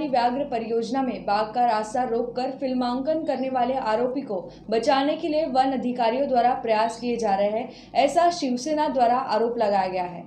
ताड़ोबाड़ी व्याघ्र परियोजना में बाघ का रास्ता रोककर फिल्मांकन करने वाले आरोपी को बचाने के लिए वन अधिकारियों द्वारा प्रयास किए जा रहे हैं, ऐसा शिवसेना द्वारा आरोप लगाया गया है।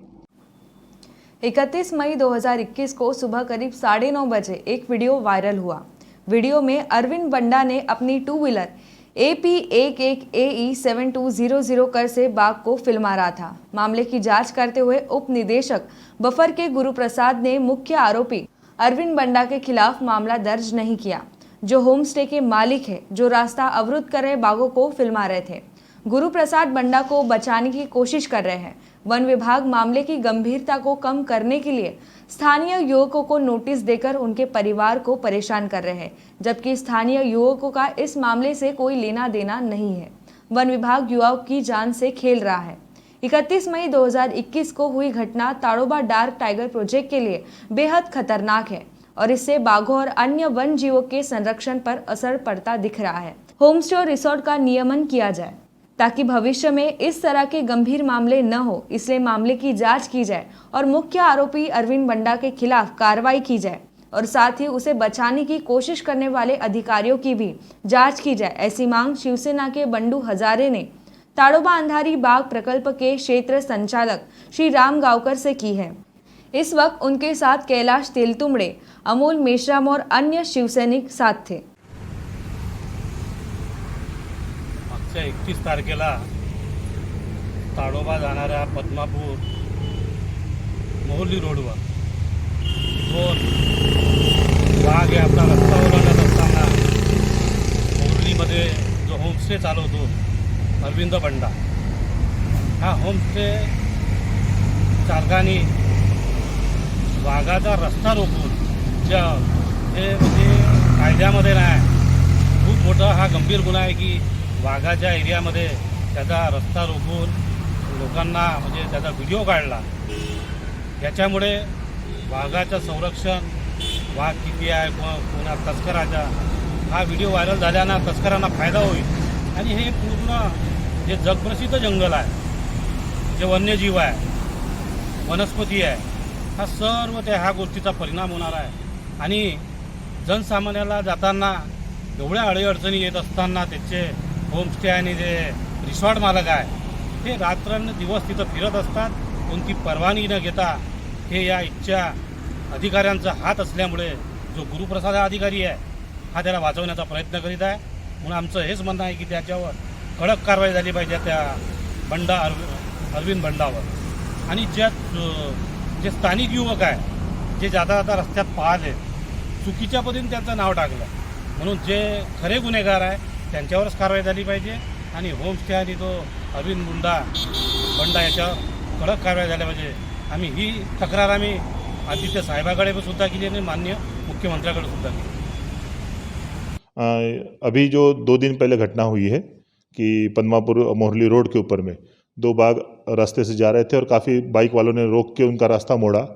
31 मई 2021 को सुबह करीब 9:30 बजे एक वीडियो वायरल हुआ। वीडियो में अरविंद बंडा ने अपनी टू व्हीलर AP11AE 7200 कर से बाघ को फिल्मा रहा था। मामले की जांच करते हुए उप निदेशक बफर के गुरुप्रसाद ने मुख्य आरोपी अरविंद बंडा के खिलाफ मामला दर्ज नहीं किया, जो होम स्टे के मालिक है, जो रास्ता अवरुद्ध कर रहे बाघों को फिल्मा रहे थे। गुरुप्रसाद बंडा को बचाने की कोशिश कर रहे हैं। वन विभाग मामले की गंभीरता को कम करने के लिए स्थानीय युवकों को नोटिस देकर उनके परिवार को परेशान कर रहे हैं, जबकि स्थानीय युवकों का इस मामले से कोई लेना देना नहीं है। वन विभाग युवाओं की जान से खेल रहा है। 31 मई 2021 को हुई घटना ताड़ोबा डार्क टाइगर प्रोजेक्ट के लिए बेहद खतरनाक है और इससे बाघों और अन्य वन जीवों के संरक्षण पर असर पड़ता दिख रहा है। होम स्टे और रिसोर्ट का नियमन किया जाए ताकि भविष्य में इस तरह के गंभीर मामले न हो, इसलिए मामले की जांच की जाए और मुख्य आरोपी अरविंद बंडा के खिलाफ कार्रवाई की जाए और साथ ही उसे बचाने की कोशिश करने वाले अधिकारियों की भी जांच की जाए। ऐसी मांग शिवसेना के बंडू हजारे ने ताड़ोबा अंधारी बाघ प्रकल्प के क्षेत्र संचालक श्री राम गांवकर से की है। इस वक्त उनके साथ कैलाश तेलतुंबड़े, अमोल मेश्राम और अन्य शिवसैनिक साथ थे। 31 तारखेला ताडोबा जाणाऱ्या पद्मापूर मोहल्ली रोडवर दोन वाघ हे आपला रस्ता ओलांडत असताना मोहल्लीमध्ये जो होमस्टे चालवतो अरविंद बंडा, हा होमस्टे चालकाने वाघाचा रस्ता रोखून हे म्हणजे कायद्यामध्ये नाही, खूप मोठा हा गंभीर गुन्हा आहे की वाघाच्या एरियामध्ये त्याचा रस्ता रोखून लोकांना म्हणजे त्याचा व्हिडिओ काढला। याच्यामुळे वाघाचं संरक्षण, वाघ किती आहे, कोणा तस्कराचा हा व्हिडिओ व्हायरल झाल्यानं तस्करांना फायदा होईल आणि हे पूर्ण जे जगप्रसिद्ध जंगल आहे, जे वन्यजीव आहे, वनस्पती आहे, हा सर्व ह्या गोष्टीचा परिणाम होणार आहे आणि जनसामान्याला जाताना एवढ्या अडीअडचणी येत असताना त्याचे होमस्टे आणि जे रिसॉर्ट मालक आहे ते रात्रंदिवस तिथं फिरत असतात, कोणती परवानगी न घेता। हे या इच्छा अधिकाऱ्यांचा हात असल्यामुळे जो गुरुप्रसाद अधिकारी आहे हा त्याला वाचवण्याचा प्रयत्न करीत आहे। म्हणून आमचं हेच म्हणणं आहे की त्याच्यावर कडक कारवाई झाली पाहिजे, त्या अरविंद बंडावर। आणि जे स्थानिक युवक आहे जे जाता जाता रस्त्यात पाहले, चुकीच्या पद्धतीने त्यांचं नाव टाकलं, म्हणून जे खरे गुन्हेगार आहे त्यांच्यावरच कारवाई झाली पाहिजे आणि होमस्टे आणि तो अरविंद बंडा याच्यावर कडक कारवाई झाली पाहिजे। आम्ही ही तक्रार आदित्य साहेबाकडे सुद्धा केली आणि माननीय मुख्यमंत्र्याकडे सुद्धा केली। अभी जो 2 दिन पहले घटना हुई है कि पद्मापुर मोहल्ली रोड के ऊपर में 2 बाघ रास्ते से जा रहे थे और काफ़ी बाइक वालों ने रोक के उनका रास्ता मोड़ा।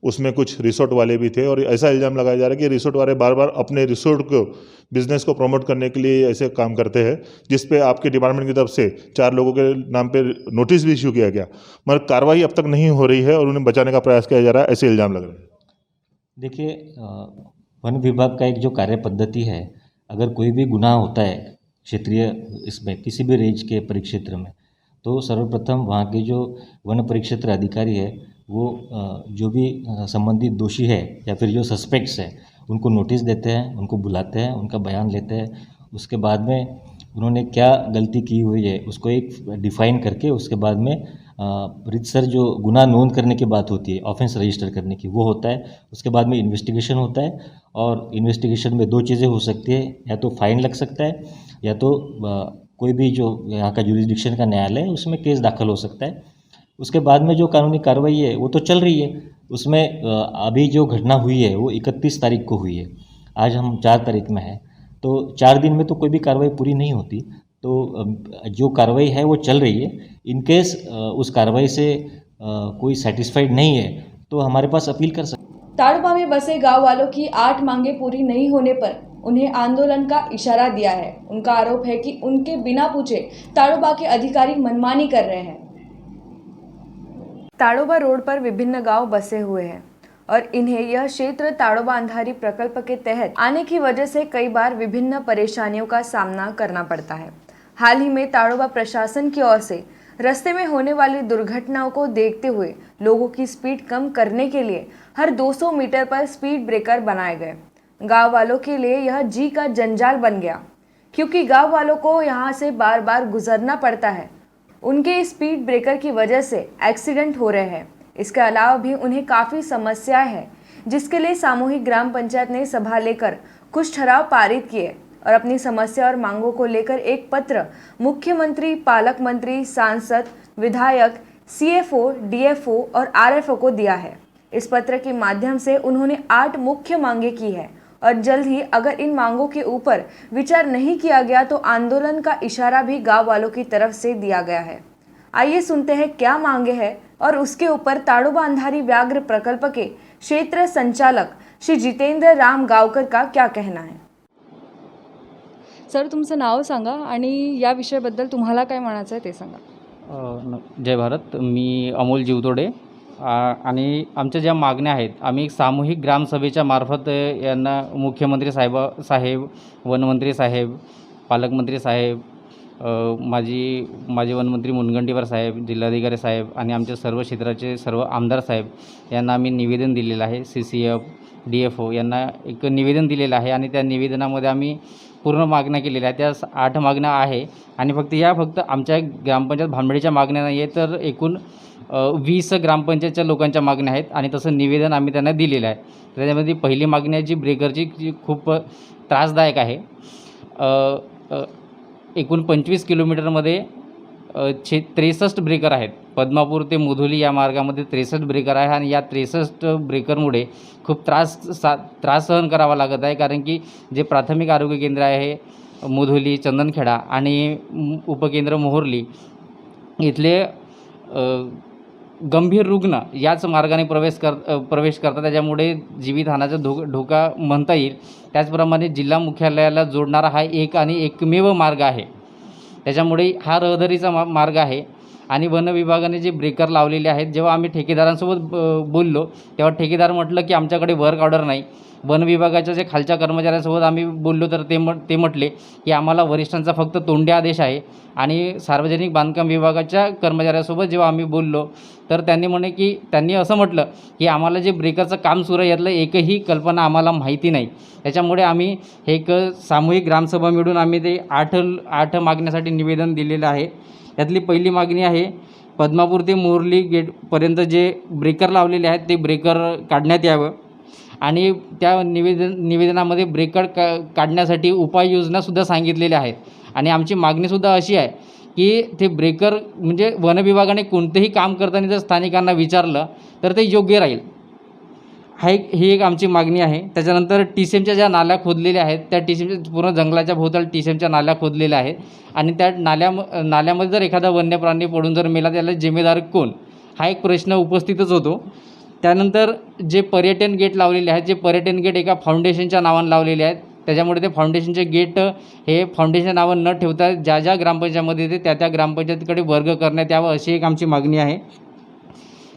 उसमें कुछ रिसोर्ट वाले भी थे और ऐसा इल्ज़ाम लगाया जा रहा है कि रिसोर्ट वाले बार बार अपने रिसोर्ट को बिज़नेस को प्रमोट करने के लिए ऐसे काम करते हैं, जिस पे आपके डिपार्टमेंट की तरफ से 4 लोगों के नाम पे नोटिस भी इशू किया गया, मगर कार्रवाई अब तक नहीं हो रही है और उन्हें बचाने का प्रयास किया जा रहा है, ऐसे इल्ज़ाम लग रहे हैं। देखिए, वन विभाग का एक जो कार्य पद्धति है, अगर कोई भी गुनाह होता है क्षेत्रीय इसमें किसी भी रेंज के परिक्षेत्र में, तो सर्वप्रथम वहाँ के जो वन परिक्षेत्र अधिकारी है वो जो भी संबंधित दोषी है या फिर जो सस्पेक्ट्स है उनको नोटिस देते हैं, उनको बुलाते हैं, उनका बयान लेते हैं। उसके बाद में उन्होंने क्या गलती की हुई है उसको एक डिफ़ाइन करके उसके बाद में रीतसर जो गुनाह नोंद करने की बात होती है, ऑफेंस रजिस्टर करने की, वो होता है। उसके बाद में इन्वेस्टिगेशन होता है और इन्वेस्टिगेशन में 2 चीज़ें हो सकती है, या तो फाइन लग सकता है या तो कोई भी जो यहाँ का जुरिस्डिक्शन का न्यायालय है उसमें केस दाखिल हो सकता है। उसके बाद में जो कानूनी कार्रवाई है वो तो चल रही है। उसमें अभी जो घटना हुई है वो 31 तारीख को हुई है, आज हम 4 तारीख में है, तो 4 दिन में तो कोई भी कार्रवाई पूरी नहीं होती। तो जो कार्रवाई है वो चल रही है। इन केस उस कार्रवाई से कोई सेटिस्फाइड नहीं है तो हमारे पास अपील कर सकते। ताड़ोबा में बसे गांव वालों की 8 मांगे पूरी नहीं होने पर उन्हें आंदोलन का इशारा दिया है। उनका आरोप है कि उनके बिना पूछे ताड़ोबा के अधिकारी मनमानी कर रहे हैं। ताड़ोबा रोड पर विभिन्न गांव बसे हुए हैं और इन्हें यह क्षेत्र ताड़ोबा अंधारी प्रकल्प के तहत आने की वजह से कई बार विभिन्न परेशानियों का सामना करना पड़ता है। हाल ही में ताड़ोबा प्रशासन की ओर से रास्ते में होने वाली दुर्घटनाओं को देखते हुए लोगों की स्पीड कम करने के लिए हर 200 मीटर पर स्पीड ब्रेकर बनाए गए। गांव वालों के लिए यह जी का जंजाल बन गया, क्योंकि गांव वालों को यहां से बार बार गुजरना पड़ता है। उनके स्पीड ब्रेकर की वजह से एक्सीडेंट हो रहे हैं। इसके अलावा भी उन्हें काफ़ी समस्याएं हैं, जिसके लिए सामूहिक ग्राम पंचायत ने सभा लेकर कुछ ठराव पारित किए और अपनी समस्या और मांगों को लेकर एक पत्र मुख्यमंत्री, पालक मंत्री, सांसद, विधायक, CFO, DFO और RFO को दिया है। इस पत्र के माध्यम से उन्होंने 8 मुख्य मांगे की है और जल्द ही अगर इन मांगों के ऊपर विचार नहीं किया गया तो आंदोलन का इशारा भी गांव वालों की तरफ से दिया गया है। आइए सुनते हैं क्या मांगे हैं और उसके ऊपर ताड़ोबा अंधारी व्याघ्र प्रकल्प के क्षेत्र संचालक श्री जितेंद्र राम गावकर का क्या कहना है। सर, तुमचं नाव सांगा आणि या विषयाबद्दल तुम्हाला काय म्हणायचं आहे ते सांगा। जय भारत। मी अमोल जीवतोडे आणि आमच्या ज्या मागण्या आहेत आम्ही सामूहिक ग्रामसभेच्या मार्फत यांना मुख्यमंत्री साहेब, वनमंत्री साहेब, पालकमंत्री साहेब, माजी वनमंत्री मुनगंटीवार साहेब, जिल्हाधिकारी साहेब आणि आमच्या सर्व क्षेत्राचे सर्व आमदार साहेब यांना आम्ही निवेदन दिलेलं आहे। CCF, DFO यांना एक निवेदन दिलेलं आहे आणि त्या निवेदनामध्ये आम्ही पूर्ण मागण्या केलेल्या आहेत। त्या 8 मागण्या आहे आणि फक्त आमच्या ग्रामपंचायत भांबेडच्या मागण्या नाही आहे, तर एकूण 20 ग्रामपंचायतच्या लोकांच्या मागण्या आहेत आणि तसं निवेदन आम्ही त्यांना दिलेलं आहे। त्याच्यामध्ये पहिली मागणी आहे जी ब्रेकरची, जी खूप त्रासदायक आहे। एकूण 25 किलोमीटरमध्ये 63 ब्रेकर आहेत। पद्मापूर ते मुधोली या मार्गामध्ये 63 ब्रेकर आहे आणि या 63 ब्रेकरमुळे खूप त्रास सहन करावा लागत आहे, कारण की जे प्राथमिक आरोग्य केंद्र आहे मुधोली, चंदनखेडा आणि उपकेंद्र मोहोर्ली इथले गंभीर रुग्ण याच मार्गाने प्रवेश करतात, त्याच्यामुळे जीवितहानीचा धोका म्हणता येईल। त्याचप्रमाणे जिल्हा मुख्यालयाला जोडणारा हा एक आणि एकमेव मार्ग आहे, त्याच्यामुळे हा रहदारीचा मार्ग आहे। आणि वन विभागाने जे ब्रेकर लावलेले आहेत, जेव्हा आम्ही ठेकेदारांसोबत बोललो तेव्हा ठेकेदार म्हटलं की आमच्याकडे वर्क ऑर्डर नाही। वन विभागाच्या जे खालच्या कर्मचाऱ्यांसोबत आम्ही बोललो तर ते म्हटले की आम्हाला वरिष्ठांचा फक्त तोंडी आदेश आहे। आणि सार्वजनिक बांधकाम विभागाच्या कर्मचाऱ्यांसोबत जेव्हा आम्ही बोललो तर त्यांनी असं म्हटलं की आम्हाला जे ब्रेकरचं काम सुरू आहे यातलं एकही कल्पना आम्हाला माहिती नाही। त्याच्यामुळे आम्ही एक सामूहिक ग्रामसभा मिळून आम्ही ते 8 मागण्यासाठी निवेदन दिलेलं आहे। यातली पहिली मागणी आहे पद्मापूर ते मोहोर्ली गेटपर्यंत जे ब्रेकर लावलेले आहेत ते ब्रेकर काढण्यात यावं आणि त्या निवेदनामध्ये ब्रेकर काढण्यासाठी उपाययोजनासुद्धा सांगितलेल्या आहेत। आणि आमची मागणीसुद्धा अशी आहे की ते ब्रेकर म्हणजे वन विभागाने कोणतेही काम करताना जर स्थानिकांना विचारलं तर ते योग्य राहील, ही एक आमची मागणी आहे। त्याच्यानंतर TCMच्या ज्या नाल्या खोदलेल्या आहेत त्या TCMच्या पूर्ण जंगलाच्या भोवताल TCMच्या नाल्या खोदलेल्या आहेत आणि त्या नाल्यामध्ये जर एखादा वन्य प्राणी पडून जर मेला त्याला जिम्मेदार कोण, हा एक प्रश्न उपस्थितच होतो। त्यानंतर जे पर्यटन गेट लावलेले आहेत, जे पर्यटन गेट एका फाउंडेशनच्या नावानं लावलेले आहेत, त्याच्यामुळे ते फाउंडेशनचे गेट हे फाउंडेशन नावं न ठेवता ज्या ग्रामपंचायतमध्ये येते त्या ग्रामपंचायतीकडे वर्ग करण्यात यावं, अशी एक आमची मागणी आहे।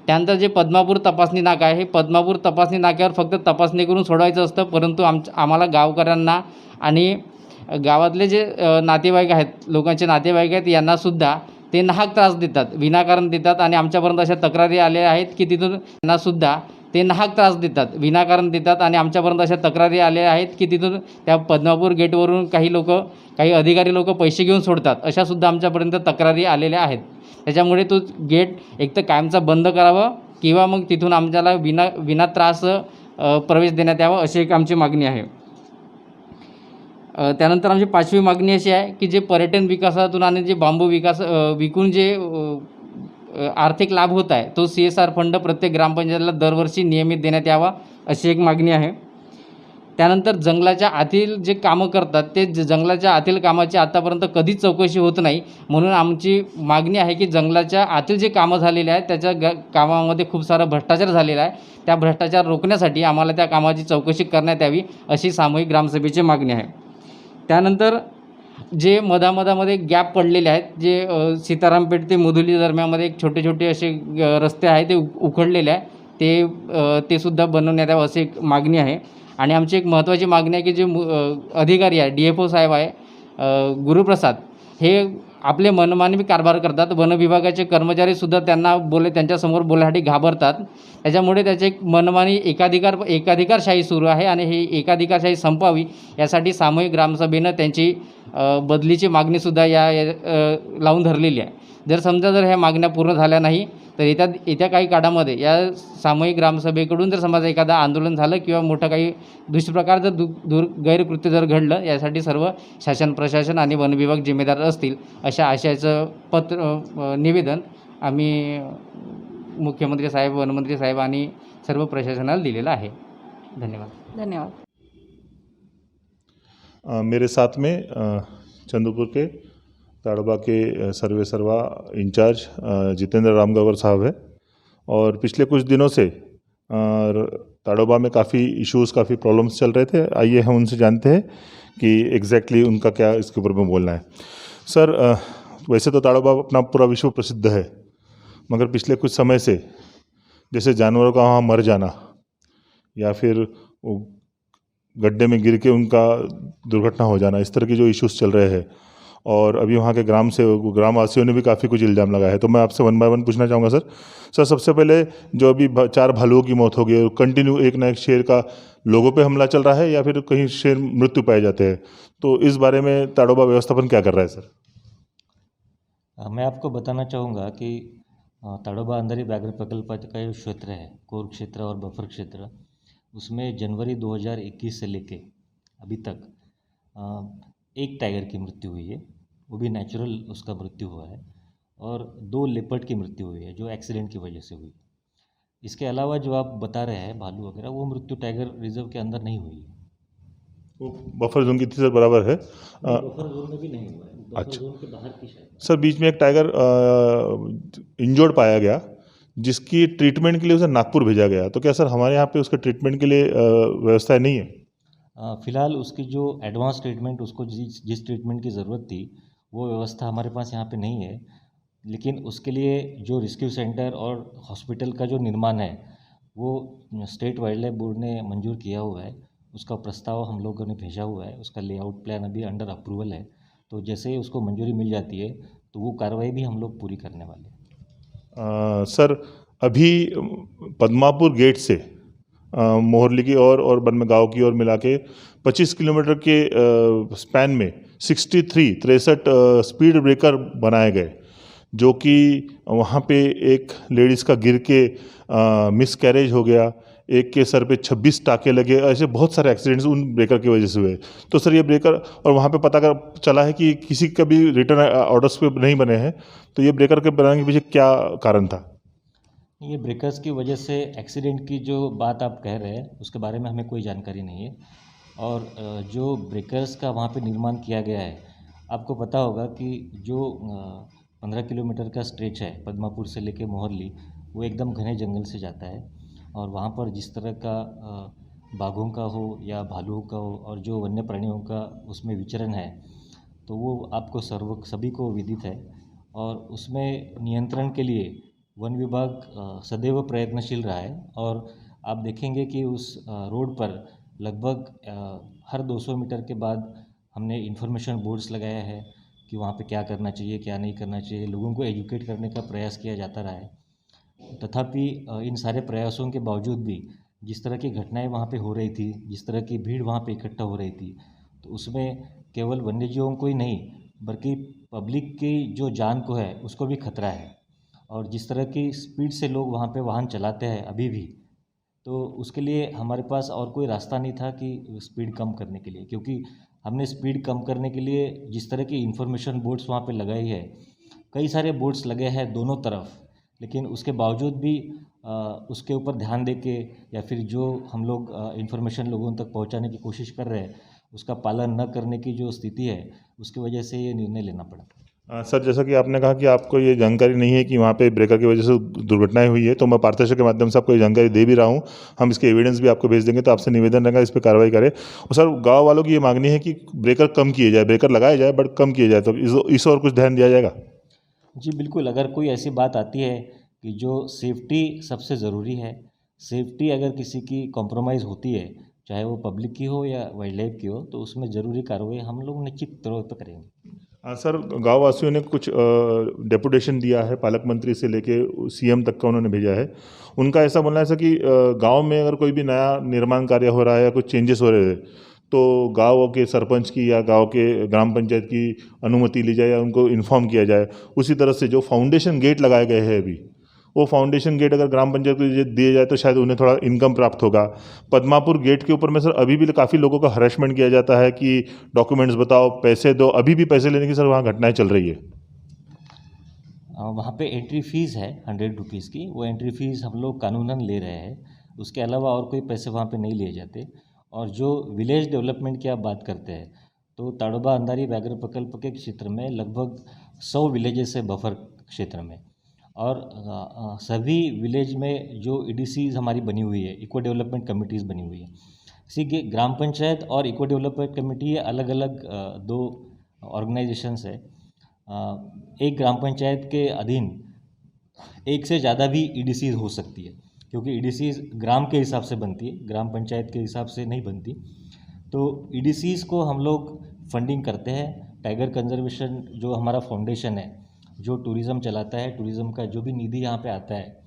त्यानंतर जे पद्मापूर तपासणी नाका आहे, पद्मापूर तपासणी नाक्यावर फक्त तपासणी करून सोडवायचं असतं, परंतु आम्हाला गावकऱ्यांना आणि गावातले जे नातेवाईक आहेत, लोकांचे नातेवाईक आहेत, यांनासुद्धा ते नाहक त्रास देतात, विनाकारण देतात। आणि आमच्यापर्यंत अशा तक्रारी आल्या आहेत की तिथून त्यांनासुद्धा ते नाहक त्रास देतात, विनाकारण देतात। आणि आमच्यापर्यंत अशा तक्रारी आल्या आहेत की तिथून त्या पद्मापूर गेटवरून काही अधिकारी लोक पैसे घेऊन सोडतात, अशासुद्धा आमच्यापर्यंत तक्रारी आलेल्या आहेत। त्याच्यामुळे तो गेट एक तर कायमचा बंद करावा किंवा मग तिथून आमच्याला विना त्रास प्रवेश देण्यात यावा, अशी एक आमची मागणी आहे। त्यानंतर आमची 5वी मागणी अशी आहे की जे पर्यटन विकासातून आणि जे बांबू विकून जे आर्थिक लाभ होत आहे तो CSR फंड प्रत्येक ग्रामपंचायतीला दरवर्षी नियमित देण्यात यावा, अशी एक मागणी आहे। त्यानंतर जंगलाच्या आतील जे कामं करतात ते जंगलाच्या आतील कामाची आतापर्यंत कधीच चौकशी होत नाही, म्हणून आमची मागणी आहे की जंगलाच्या आतील जे कामं झालेले आहेत त्याच्या कामामध्ये खूप सारा भ्रष्टाचार झालेला आहे, त्या भ्रष्टाचार रोखण्यासाठी आम्हाला त्या कामाची चौकशी करण्यात यावी, अशी सामूहिक ग्रामसभेची मागणी आहे। त्यानंतर जे मधामध्ये गॅप पडलेले आहेत, जे सीतारामपेठ ते मुधोली दरम्यानमध्ये एक छोटे असे रस्ते आहेत ते उखडलेले आहे, ते सुद्धा बनवण्यात यावं अशी एक मागणी आहे. आणि आमची एक महत्त्वाची मागणी आहे की जे अधिकारी आहे DFO साहेब आहे गुरुप्रसाद, हे आपले मनमानी कारभार करतात. वन विभागाचे कर्मचारीसुद्धा त्यांच्यासमोर बोलण्यासाठी घाबरतात. त्याच्यामुळे त्याचे एक मनमानी एकाधिकारशाही सुरू आहे आणि ही एकाधिकारशाही संपावी यासाठी सामूहिक ग्रामसभेनं त्यांची बदलीची मागणीसुद्धा लावून धरलेली आहे. जर ह्या मागण्या पूर्ण झाल्या नाही तर येत्या काही काळामध्ये या सामूहिक ग्रामसभेकडून जर समजा एखादा आंदोलन झालं किंवा मोठं काही दुसऱ्या प्रकारचं गैरकृत्य जर घडलं, यासाठी सर्व शासन प्रशासन आणि वन विभाग जिम्मेदार असतील अशा आशयाचं निवेदन आम्ही मुख्यमंत्री साहेब, वनमंत्री साहेब आणि सर्व प्रशासनाला दिलेलं आहे. धन्यवाद. मेरे साथ में चंद्रपुर के ताड़ोबा के सर्वा इंचार्ज जितेंद्र रामगवर साहब है। और पिछले कुछ दिनों से ताड़ोबा में काफ़ी इश्यूज़, काफ़ी प्रॉब्लम्स चल रहे थे। आइए हम उनसे जानते हैं कि एग्जैक्टली उनका क्या इसके ऊपर में बोलना है। सर, वैसे तो ताड़ोबा अपना पूरा विश्व प्रसिद्ध है, मगर पिछले कुछ समय से जैसे जानवरों का वहाँ मर जाना या फिर गड्ढे में गिर के उनका दुर्घटना हो जाना, इस तरह के जो इश्यूज़ चल रहे हैं, और अभी वहाँ के ग्रामवासियों ने भी काफ़ी कुछ इल्ज़ाम लगाया है। तो मैं आपसे वन बाय वन पूछना चाहूँगा सर, सबसे पहले जो अभी 4 भालुओं की मौत हो गई और कंटिन्यू एक ना एक शेर का लोगों पे हमला चल रहा है या फिर कहीं शेर मृत्यु पाए जाते हैं, तो इस बारे में ताड़ोबा व्यवस्थापन क्या कर रहा है सर? मैं आपको बताना चाहूँगा कि ताड़ोबा अंधारी व्याघ्र प्रकल्प का जो क्षेत्र है, कोर क्षेत्र और बफर क्षेत्र, उसमें जनवरी 2021 से लेके अभी तक एक टाइगर की मृत्यु हुई है, वो भी नेचुरल उसका मृत्यु हुआ है, और 2 लेपर्ड की मृत्यु हुई है जो एक्सीडेंट की वजह से हुई। इसके अलावा जो आप बता रहे हैं भालू वगैरह, वो मृत्यु टाइगर रिजर्व के अंदर नहीं हुई है, वो बफर जोन की थी सर, बराबर है। बफर जोन में भी नहीं हुआ है, बफर अच्छा। जोन के बाहर की शायद। सर, बीच में एक टाइगर इंजर्ड पाया गया, जिसकी ट्रीटमेंट के लिए उसे नागपुर भेजा गया, तो क्या सर हमारे यहाँ पे उसके ट्रीटमेंट के लिए व्यवस्थाएं नहीं है? फ़िलहाल उसकी जो एडवांस ट्रीटमेंट, उसको जिस ट्रीटमेंट की ज़रूरत थी वो व्यवस्था हमारे पास यहाँ पे नहीं है, लेकिन उसके लिए जो रेस्क्यू सेंटर और हॉस्पिटल का जो निर्माण है वो स्टेट वाइल्ड लाइफ बोर्ड ने मंजूर किया हुआ है। उसका प्रस्ताव हम लोगों ने भेजा हुआ है, उसका लेआउट प्लान अभी अंडर अप्रूवल है। तो जैसे ही उसको मंजूरी मिल जाती है तो वो कार्रवाई भी हम लोग पूरी करने वाले हैं। सर, अभी पद्मापुर गेट से मोहरली की और बनमे गाँव की ओर मिला के 25 किलोमीटर के स्पैन में 63 स्पीड ब्रेकर बनाए गए, जो कि वहाँ पे एक लेडीज़ का गिर के मिस कैरेज हो गया, एक के सर पे 26 टाके लगे, ऐसे बहुत सारे एक्सीडेंट्स उन ब्रेकर की वजह से हुए। तो सर ये ब्रेकर, और वहाँ पे पता चला है कि किसी का भी रिटर्न ऑर्डर्स पे नहीं बने हैं, तो ये ब्रेकर के बनाने के पीछे क्या कारण था? ये ब्रेकर्स की वजह से एक्सीडेंट की जो बात आप कह रहे हैं उसके बारे में हमें कोई जानकारी नहीं है। और जो ब्रेकर्स का वहाँ पे निर्माण किया गया है, आपको पता होगा कि जो 15 किलोमीटर का स्ट्रेच है पद्मापुर से लेके मोहरली, वो एकदम घने जंगल से जाता है, और वहाँ पर जिस तरह का बाघों का हो या भालुओं का हो और जो वन्य प्राणियों का उसमें विचरण है, तो वो आपको सभी को विदित है। और उसमें नियंत्रण के लिए वन विभाग सदैव प्रयत्नशील रहा है। और आप देखेंगे कि उस रोड पर लगभग हर 200 मीटर के बाद हमने इन्फॉर्मेशन बोर्ड्स लगाया है कि वहाँ पे क्या करना चाहिए, क्या नहीं करना चाहिए, लोगों को एजुकेट करने का प्रयास किया जाता रहा है। तथापि इन सारे प्रयासों के बावजूद भी जिस तरह की घटनाएं वहाँ पे हो रही थी, जिस तरह की भीड़ वहाँ पे इकट्ठा हो रही थी, तो उसमें केवल वन्यजीवों को ही नहीं बल्कि पब्लिक की जो जान को है उसको भी खतरा है। और जिस तरह की स्पीड से लोग वहाँ पे वाहन चलाते हैं अभी भी, तो उसके लिए हमारे पास और कोई रास्ता नहीं था कि स्पीड कम करने के लिए, क्योंकि हमने स्पीड कम करने के लिए जिस तरह की इन्फॉर्मेशन बोर्ड्स वहाँ पे लगाई है, कई सारे बोर्ड्स लगे हैं दोनों तरफ, लेकिन उसके बावजूद भी उसके ऊपर ध्यान दे के या फिर जो हम लोग इन्फॉर्मेशन लोगों तक पहुँचाने की कोशिश कर रहे हैं उसका पालन न करने की जो स्थिति है, उसकी वजह से ये निर्णय लेना पड़ा। सर, जैसा कि आपने कहा कि आपको ये जानकारी नहीं है कि वहाँ पे ब्रेकर की वजह से दुर्घटनाएं हुई है, तो मैं पारदर्शक के माध्यम से आपको ये जानकारी दे भी रहा हूँ। हम इसके एविडेंस भी आपको भेज देंगे, तो आपसे निवेदन रहेगा इस पर कार्रवाई करें। और सर, गांव वालों की ये मांगनी है कि ब्रेकर कम किए जाए, ब्रेकर लगाए जाए बट कम किए जाए, तो इस और कुछ ध्यान दिया जाएगा? जी बिल्कुल, अगर कोई ऐसी बात आती है कि जो सेफ्टी सबसे ज़रूरी है, सेफ्टी अगर किसी की कॉम्प्रोमाइज़ होती है, चाहे वो पब्लिक की हो या वाइल्ड लाइफ की हो, तो उसमें ज़रूरी कार्रवाई हम लोग निश्चित तौर पर करेंगे। सर, गांव वासियों ने कुछ डेपुटेशन दिया है, पालक मंत्री से लेके सीएम तक का उन्होंने भेजा है। उनका ऐसा बोलना है सर कि गांव में अगर कोई भी नया निर्माण कार्य हो रहा है या कुछ चेंजेस हो रहे हैं तो गांव के सरपंच की या गांव के ग्राम पंचायत की अनुमति ली जाए या उनको इन्फॉर्म किया जाए। उसी तरह से जो फाउंडेशन गेट लगाए गए हैं अभी, वो फाउंडेशन गेट अगर ग्राम पंचायत को दिए जाए तो शायद उन्हें थोड़ा इनकम प्राप्त होगा। पद्मापुर गेट के ऊपर में सर अभी भी काफ़ी लोगों का हरेसमेंट किया जाता है कि डॉक्यूमेंट्स बताओ, पैसे दो, अभी भी पैसे लेने की सर वहाँ घटनाएं चल रही है। वहाँ पे एंट्री फ़ीस है 100 रुपीज़ की, वो एंट्री फ़ीस हम लोग कानूनन ले रहे हैं, उसके अलावा और कोई पैसे वहाँ पे नहीं लिए जाते। और जो विलेज डेवलपमेंट की आप बात करते हैं, तो ताडोबा अंधारी व्याघ्र प्रकल्प के क्षेत्र में लगभग 100 विलेजेस है बफर क्षेत्र में, और सभी विलेज में जो EDCs हमारी बनी हुई है, इको डेवलपमेंट कमिटीज़ बनी हुई है। इसी के ग्राम पंचायत और इको डेवलपमेंट कमेटी ये अलग अलग दो ऑर्गेनाइजेशंस है। एक ग्राम पंचायत के अधीन एक से ज़्यादा भी EDCs हो सकती है, क्योंकि EDCs ग्राम के हिसाब से बनती है, ग्राम पंचायत के हिसाब से नहीं बनती। तो EDCs को हम लोग फंडिंग करते हैं। टाइगर कंजर्वेशन जो हमारा फाउंडेशन है, जो टूरिज़्म चलाता है, टूरिज़्म का जो भी निधि यहाँ पे आता है,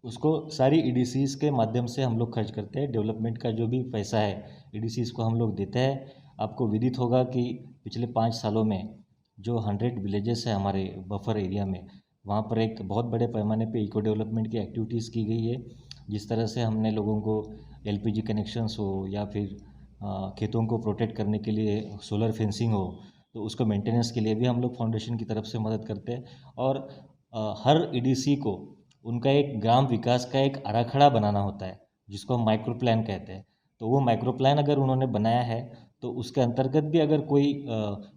उसको सारी EDCs के माध्यम से हम लोग खर्च करते हैं। डेवलपमेंट का जो भी पैसा है EDCs को हम लोग देते हैं। आपको विदित होगा कि पिछले 5 सालों में जो 100 विलेजेस है हमारे बफर एरिया में, वहाँ पर एक बहुत बड़े पैमाने पे इको डेवलपमेंट की एक्टिविटीज़ की गई है। जिस तरह से हमने लोगों को LPG कनेक्शंस हो या फिर खेतों को प्रोटेक्ट करने के लिए सोलर फेंसिंग हो, तो उसको मेंटेनेंस के लिए भी हम लोग फाउंडेशन की तरफ से मदद करते हैं। और हर EDC को उनका एक ग्राम विकास का एक आराखड़ा बनाना होता है, जिसको हम माइक्रो प्लान कहते हैं। तो वो माइक्रो प्लान अगर उन्होंने बनाया है, तो उसके अंतर्गत भी अगर कोई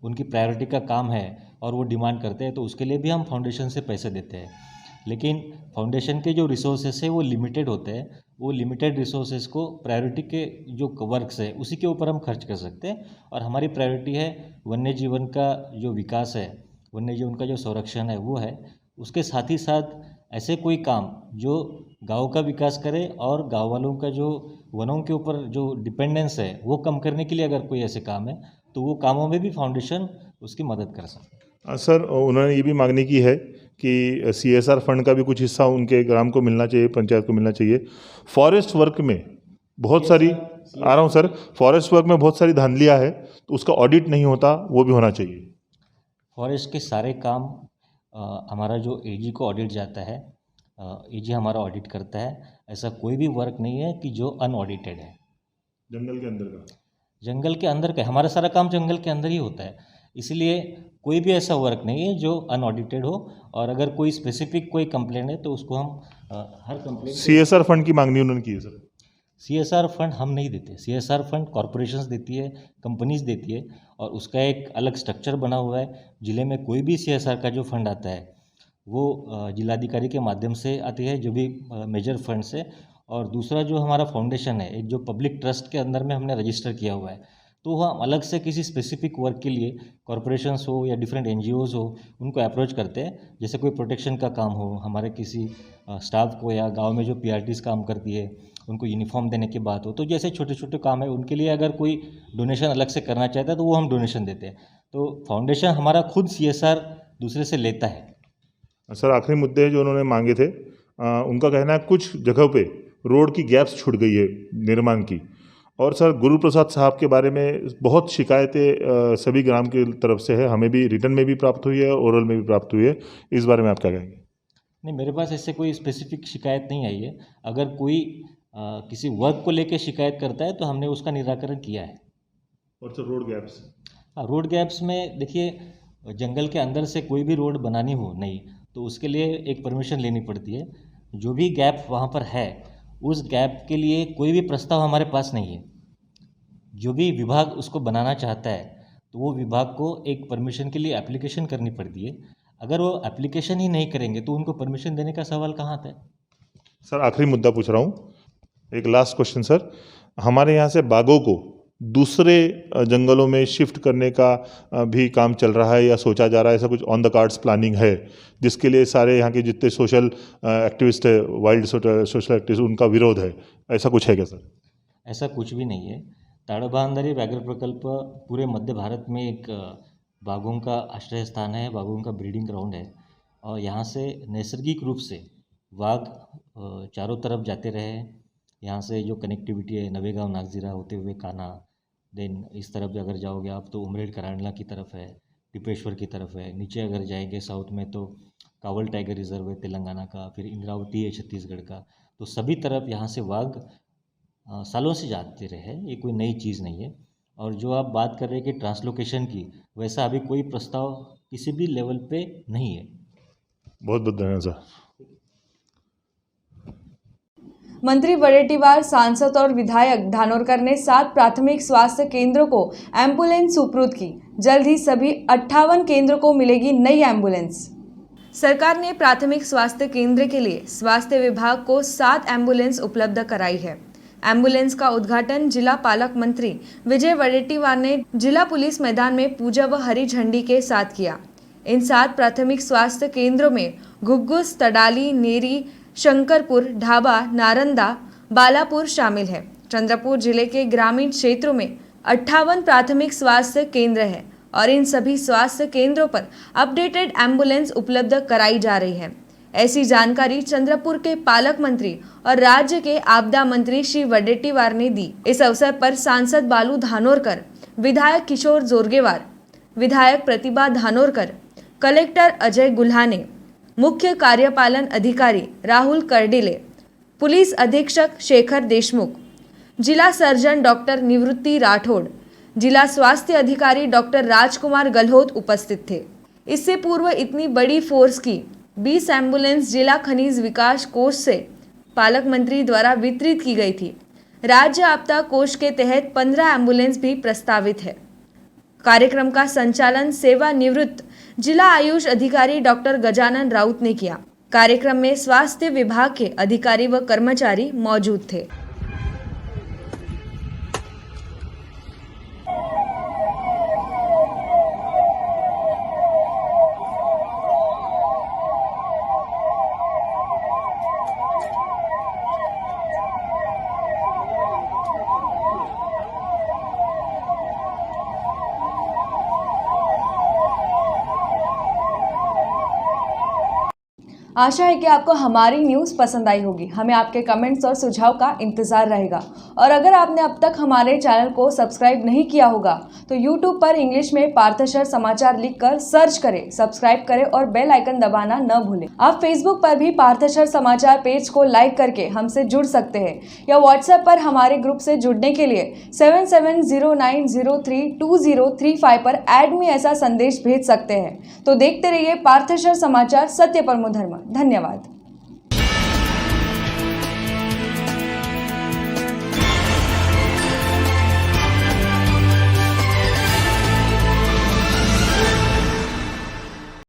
उनकी प्रायोरिटी का काम है और वो डिमांड करते हैं, तो उसके लिए भी हम फाउंडेशन से पैसे देते हैं। लेकिन फाउंडेशन के जो रिसोर्सेस है वो लिमिटेड होते हैं। वो लिमिटेड रिसोर्सेज को प्रायोरिटी के जो वर्क्स है उसी के ऊपर हम खर्च कर सकते हैं। और हमारी प्रायोरिटी है वन्य जीवन का जो विकास है, वन्य जीवन का जो संरक्षण है वो है। उसके साथ ही साथ ऐसे कोई काम जो गांव का विकास करे और गांव वालों का जो वनों के ऊपर जो डिपेंडेंस है वो कम करने के लिए अगर कोई ऐसे काम है, तो वो कामों में भी फाउंडेशन उसकी मदद कर सकते हैं। सर, उन्होंने ये भी मांगनी की है कि CSR फंड का भी कुछ हिस्सा उनके ग्राम को मिलना चाहिए, पंचायत को मिलना चाहिए। फॉरेस्ट वर्क में बहुत सारी आ रहा हूँ सर, फॉरेस्ट वर्क में बहुत सारी धांधलियाँ है, तो उसका ऑडिट नहीं होता, वो भी होना चाहिए। फॉरेस्ट के सारे काम हमारा जो AG को ऑडिट जाता है, AG हमारा ऑडिट करता है। ऐसा कोई भी वर्क नहीं है कि जो अनऑडिटेड है। जंगल के अंदर का, जंगल के अंदर का हमारा सारा काम जंगल के अंदर ही होता है, इसलिए कोई भी ऐसा वर्क नहीं है जो अनऑडिटेड हो। और अगर कोई स्पेसिफिक कोई कंप्लेंट है तो उसको हम हर कंप्लेंट CSR फंड की मांगनी उन्होंने की है सर। CSR फंड हम नहीं देते। CSR फंड कॉरपोरेशंस देती है, कंपनीज देती है, और उसका एक अलग स्ट्रक्चर बना हुआ है। ज़िले में कोई भी CSR का जो फंड आता है वो जिलाधिकारी के माध्यम से आती है, जो भी मेजर फंड्स है। और दूसरा जो हमारा फाउंडेशन है, एक जो पब्लिक ट्रस्ट के अंदर में हमने रजिस्टर किया हुआ है, तो वह अलग से किसी स्पेसिफिक वर्क के लिए कॉरपोरेशंस हो या डिफरेंट NGOs हो, उनको अप्रोच करते हैं। जैसे कोई प्रोटेक्शन का काम हो, हमारे किसी स्टाफ को, या गांव में जो PRTs काम करती है उनको यूनिफॉर्म देने की बात हो, तो जैसे छोटे छोटे काम है उनके लिए अगर कोई डोनेशन अलग से करना चाहता है तो वो हम डोनेशन देते हैं। तो फाउंडेशन हमारा खुद CSR दूसरे से लेता है। सर, आखिरी मुद्दे जो उन्होंने मांगे थे, उनका कहना है कुछ जगहों पे रोड की गैप्स छूट गई है निर्माण की। और सर, गुरु प्रसाद साहब के बारे में बहुत शिकायतें सभी ग्राम की तरफ से है, हमें भी रिटर्न में भी प्राप्त हुई है, ओरल में भी प्राप्त हुई है। इस बारे में आप क्या कहेंगे? नहीं, मेरे पास ऐसे कोई स्पेसिफिक शिकायत नहीं आई है। अगर कोई किसी वर्क को लेकर शिकायत करता है तो हमने उसका निराकरण किया है। और सर, रोड गैप्स? हाँ, रोड गैप्स में देखिए, जंगल के अंदर से कोई भी रोड बनानी हो नहीं, तो उसके लिए एक परमिशन लेनी पड़ती है। जो भी गैप वहाँ पर है, उस गैप के लिए कोई भी प्रस्ताव हमारे पास नहीं है। जो भी विभाग उसको बनाना चाहता है, तो वो विभाग को एक परमिशन के लिए एप्लीकेशन करनी पड़ती है। अगर वो एप्लीकेशन ही नहीं करेंगे तो उनको परमिशन देने का सवाल कहाँ आता है? सर, आखिरी मुद्दा पूछ रहा हूँ, एक लास्ट क्वेश्चन सर। हमारे यहाँ से बाघों को दूसरे जंगलों में शिफ्ट करने का भी काम चल रहा है या सोचा जा रहा है, ऐसा कुछ ऑन द कार्ड्स प्लानिंग है, जिसके लिए सारे यहाँ के जितने सोशल एक्टिविस्ट है, वाइल्ड सोशल एक्टिविस्ट, उनका विरोध है, ऐसा कुछ है क्या सर? ऐसा कुछ भी नहीं है। ताड़बांधारी व्याघ्र प्रकल्प पूरे मध्य भारत में एक बाघों का आश्रय स्थान है, बाघों का ब्रीडिंग ग्राउंड है और यहाँ से नैसर्गिक रूप से बाघ चारों तरफ जाते रहे हैं। यहाँ से जो कनेक्टिविटी है नवेगांव नागजीरा होते हुए कान्हा, देन इस तरफ अगर जाओगे आप तो उमरेड करांडला की तरफ है, टिपेश्वर की तरफ है, नीचे अगर जाएंगे साउथ में तो कावल टाइगर रिजर्व है तेलंगाना का, फिर इंद्रावती है छत्तीसगढ़ का। तो सभी तरफ यहाँ से बाघ सालों से जाते रहे हैं, ये कोई नई चीज़ नहीं है। और जो आप बात कर रहे हैं कि ट्रांसलोकेशन की, वैसा अभी कोई प्रस्ताव किसी भी लेवल पे नहीं है। बहुत बहुत धन्यवाद सर। मंत्री वडेट्टीवार, सांसद और विधायक धानोरकर ने 7 प्राथमिक स्वास्थ्य केंद्रों को एम्बुलेंस सुपुर्द की। जल्द ही सभी 58 केंद्रों को मिलेगी नई एम्बुलेंस। सरकार ने प्राथमिक स्वास्थ्य केंद्र के लिए स्वास्थ्य विभाग को 7 एम्बुलेंस उपलब्ध कराई है। एम्बुलेंस का उद्घाटन जिला पालक मंत्री विजय वडेट्टीवार ने जिला पुलिस मैदान में पूजा व हरी झंडी के साथ किया। इन 7 प्राथमिक स्वास्थ्य केंद्रों में घुग्गुस, तडाली, नेरी, शंकरपुर, ढाबा, नारंदा, बालापुर शामिल है। चंद्रपुर जिले के ग्रामीण क्षेत्रों में 58 प्राथमिक स्वास्थ्य केंद्र है और इन सभी स्वास्थ्य केंद्रों पर अपडेटेड एम्बुलेंस उपलब्ध कराई जा रही है। ऐसी जानकारी चंद्रपुर के पालक मंत्री और राज्य के आपदा मंत्री श्री वडेट्टीवार ने दी। इस अवसर पर सांसद बालू धानोरकर, विधायक किशोर जोरगेवार, विधायक प्रतिभा धानोरकर, कलेक्टर अजय गुल्हाने, मुख्य कार्यपालन अधिकारी राहुल कर्डिले, पुलिस अधीक्षक शेखर देशमुख, जिला सर्जन डॉक्टर निवृत्ति राठौड़, जिला स्वास्थ्य अधिकारी डॉक्टर राजकुमार गहलोत उपस्थित थे। इससे पूर्व इतनी बड़ी फोर्स की 20 एम्बुलेंस जिला खनिज विकास कोष से पालक मंत्री द्वारा वितरित की गई थी। राज्य आपदा कोष के तहत 15 एम्बुलेंस भी प्रस्तावित है। कार्यक्रम का संचालन सेवानिवृत्त जिला आयुष अधिकारी डॉक्टर गजानन राउत ने किया। कार्यक्रम में स्वास्थ्य विभाग के अधिकारी व कर्मचारी मौजूद थे। आशा है कि आपको हमारी न्यूज़ पसंद आई होगी। हमें आपके कमेंट्स और सुझाव का इंतज़ार रहेगा। और अगर आपने अब तक हमारे चैनल को सब्सक्राइब नहीं किया होगा तो YouTube पर इंग्लिश में पार्थशर समाचार लिखकर सर्च करें, सब्सक्राइब करें और बेल आइकन दबाना न भूलें। आप फेसबुक पर भी पार्थशर समाचार पेज को लाइक करके हमसे जुड़ सकते हैं या व्हाट्सएप पर हमारे ग्रुप से जुड़ने के लिए 7709032035 पर ऐड मी ऐसा संदेश भेज सकते हैं। तो देखते रहिए पार्थशर समाचार, सत्य परमो धर्म। धन्यवाद।